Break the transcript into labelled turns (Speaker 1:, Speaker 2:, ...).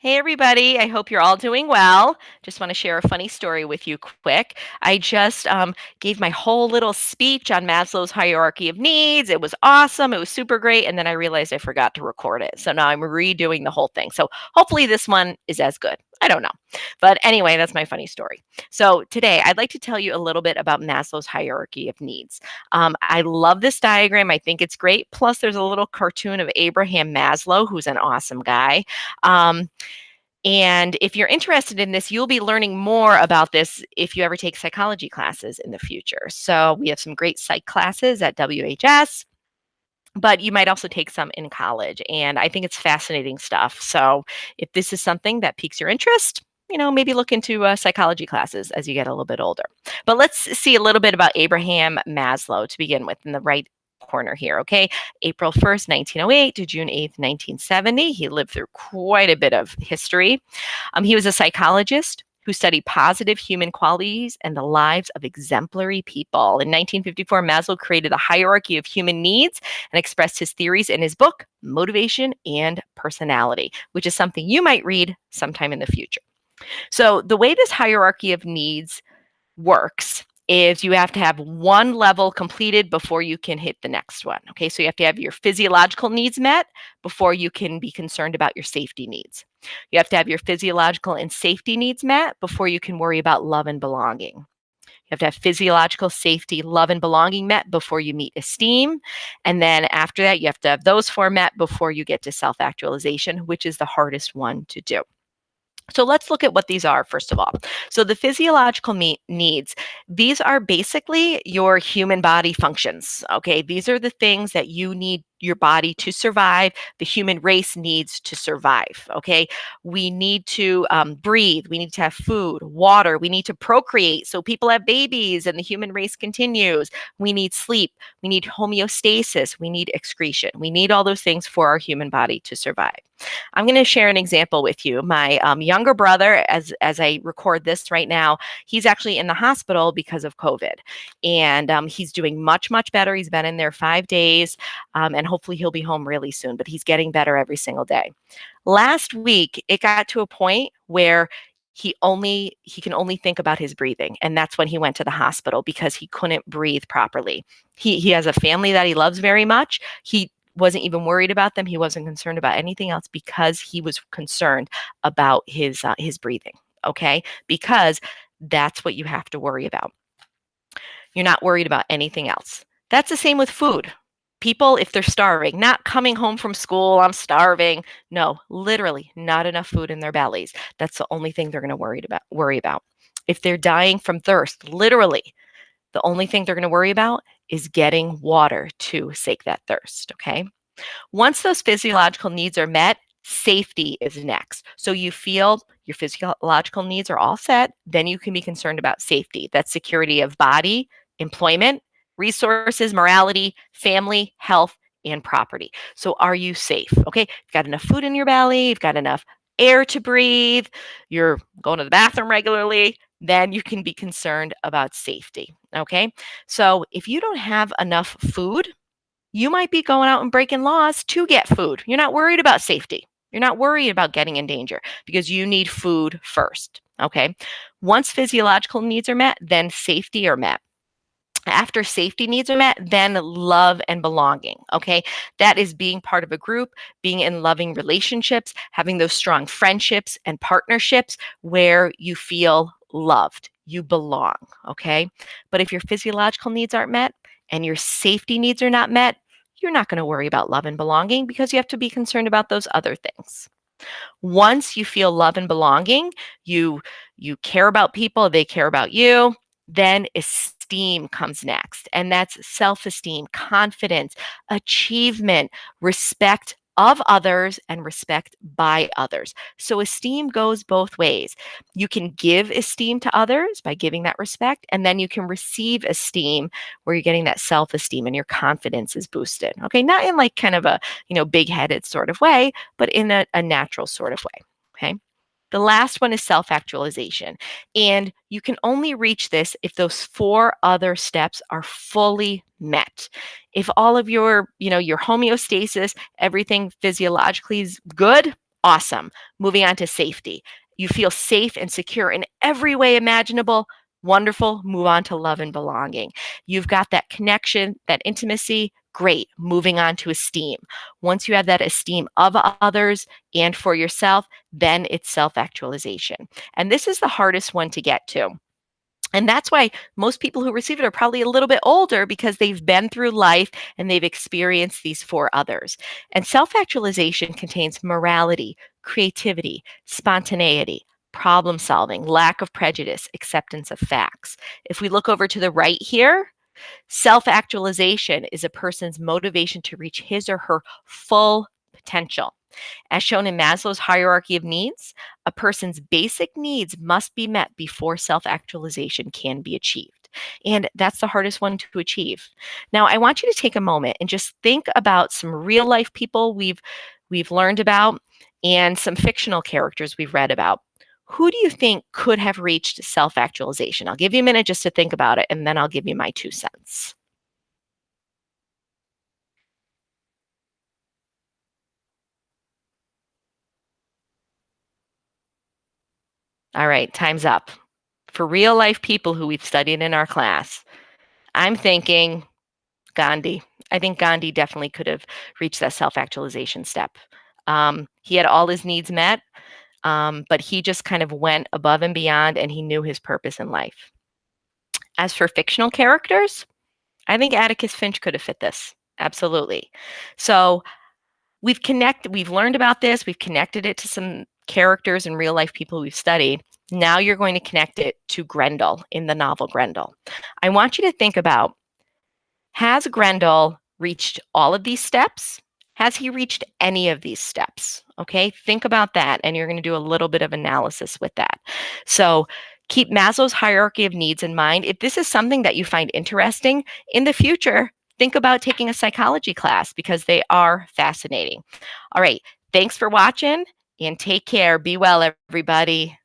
Speaker 1: Hey, everybody. I hope you're all doing well. Just want to share a funny story with you quick. I just gave my whole little speech on Maslow's hierarchy of needs. It was awesome. It was super great. And then I realized I forgot to record it. So now I'm redoing the whole thing. So hopefully this one is as good. I don't know. But anyway, that's my funny story. So today I'd like to tell you a little bit about Maslow's hierarchy of needs. I love this diagram. I think it's great. Plus, there's a little cartoon of Abraham Maslow, who's an awesome guy. Um, and if you're interested in this, you'll be learning more about this if you ever take psychology classes in the future. So we have some great psych classes at WHS, but you might also take some in college. And I think it's fascinating stuff. So if this is something that piques your interest, maybe look into psychology classes as you get a little bit older. But let's see a little bit about Abraham Maslow to begin with in the right corner here, okay? April 1st, 1908 to June 8th, 1970. He lived through quite a bit of history. He was a psychologist who studied positive human qualities and the lives of exemplary people. In 1954, Maslow created a hierarchy of human needs and expressed his theories in his book, Motivation and Personality, which is something you might read sometime in the future. So the way this hierarchy of needs works is you have to have one level completed before you can hit the next one. Okay, so you have to have your physiological needs met before you can be concerned about your safety needs. You have to have your physiological and safety needs met before you can worry about love and belonging. You have to have physiological safety, love, and belonging met before you meet esteem. And then after that, you have to have those four met before you get to self actualization, which is the hardest one to do. So let's look at what these are, first of all. So the physiological needs, these are basically your human body functions, okay? These are the things that you need your body to survive, the human race needs to survive, okay? We need to breathe, we need to have food, water, we need to procreate so people have babies and the human race continues. We need sleep, we need homeostasis, we need excretion. We need all those things for our human body to survive. I'm going to share an example with you. My younger brother, as I record this right now, he's actually in the hospital because of COVID, and he's doing much, much better. He's been in there 5 days, and hopefully he'll be home really soon, but he's getting better every single day. Last week, it got to a point where he can only think about his breathing, and that's when he went to the hospital because he couldn't breathe properly. He has a family that he loves very much. He wasn't even worried about them. He wasn't concerned about anything else because he was concerned about his breathing. Okay, because that's what you have to worry about. You're not worried about anything else. That's the same with food. People, if they're starving, not coming home from school, I'm starving. No, literally, not enough food in their bellies. That's the only thing they're going to worry about. If they're dying from thirst, literally, the only thing they're going to worry about is getting water to sate that thirst, okay? Once those physiological needs are met, safety is next. So you feel your physiological needs are all set, then you can be concerned about safety. That's security of body, employment, resources, morality, family, health, and property. So are you safe? Okay, you've got enough food in your belly, you've got enough air to breathe, you're going to the bathroom regularly, then you can be concerned about safety. Okay, so if you don't have enough food, you might be going out and breaking laws to get food. You're not worried about safety. You're not worried about getting in danger because you need food first. Okay. Once physiological needs are met, then safety are met. After safety needs are met, then love and belonging. Okay. That is being part of a group, being in loving relationships, having those strong friendships and partnerships where you feel loved, you belong. Okay. But if your physiological needs aren't met and your safety needs are not met, you're not going to worry about love and belonging because you have to be concerned about those other things. Once you feel love and belonging, you care about people, they care about you, then esteem comes next. And that's self-esteem, confidence, achievement, respect of others and respect by others. So esteem goes both ways. You can give esteem to others by giving that respect, and then you can receive esteem where you're getting that self-esteem and your confidence is boosted. Okay, not in like kind of a, big-headed sort of way, but in a natural sort of way. Okay. The last one is self-actualization. And you can only reach this if those four other steps are fully met. If all of your homeostasis, everything physiologically is good, Awesome. Moving on to safety. You feel safe and secure in every way imaginable. Wonderful. Move on to love and belonging. You've got that connection, that intimacy. Great. Moving on to esteem. Once you have that esteem of others and for yourself, then it's self actualization. And this is the hardest one to get to. And that's why most people who receive it are probably a little bit older because they've been through life and they've experienced these four others. And self actualization contains morality, creativity, spontaneity, problem solving, lack of prejudice, acceptance of facts. If we look over to the right here, self actualization is a person's motivation to reach his or her full potential. As shown in Maslow's hierarchy of needs, a person's basic needs must be met before self actualization can be achieved. And that's the hardest one to achieve. Now, I want you to take a moment and just think about some real life people we've learned about and some fictional characters we've read about. Who do you think could have reached self actualization? I'll give you a minute just to think about it, and then I'll give you my 2 cents. All right, time's up. For real life people who we've studied in our class, I'm thinking Gandhi. I think Gandhi definitely could have reached that self actualization step. He had all his needs met, but he just kind of went above and beyond and he knew his purpose in life. As for fictional characters, I think Atticus Finch could have fit this. Absolutely. So we've learned about this, we've connected it to some characters and real life people we've studied. Now you're going to connect it to Grendel in the novel Grendel. I want you to think about, has Grendel reached all of these steps? Has he reached any of these steps? Okay, think about that, and you're going to do a little bit of analysis with that. So keep Maslow's hierarchy of needs in mind. If this is something that you find interesting in the future, think about taking a psychology class because they are fascinating. All right, thanks for watching and take care. Be well, everybody.